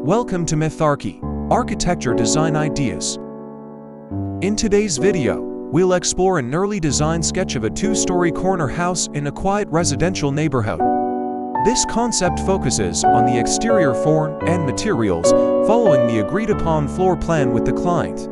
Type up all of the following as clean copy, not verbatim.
Welcome to Mytharchy, Architecture Design Ideas. In today's video, we'll explore an early design sketch of a two-story corner house in a quiet residential neighborhood. This concept focuses on the exterior form and materials, following the agreed-upon floor plan with the client.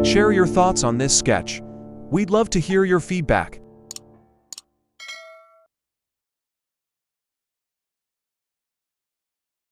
Share your thoughts on this sketch. We'd love to hear your feedback.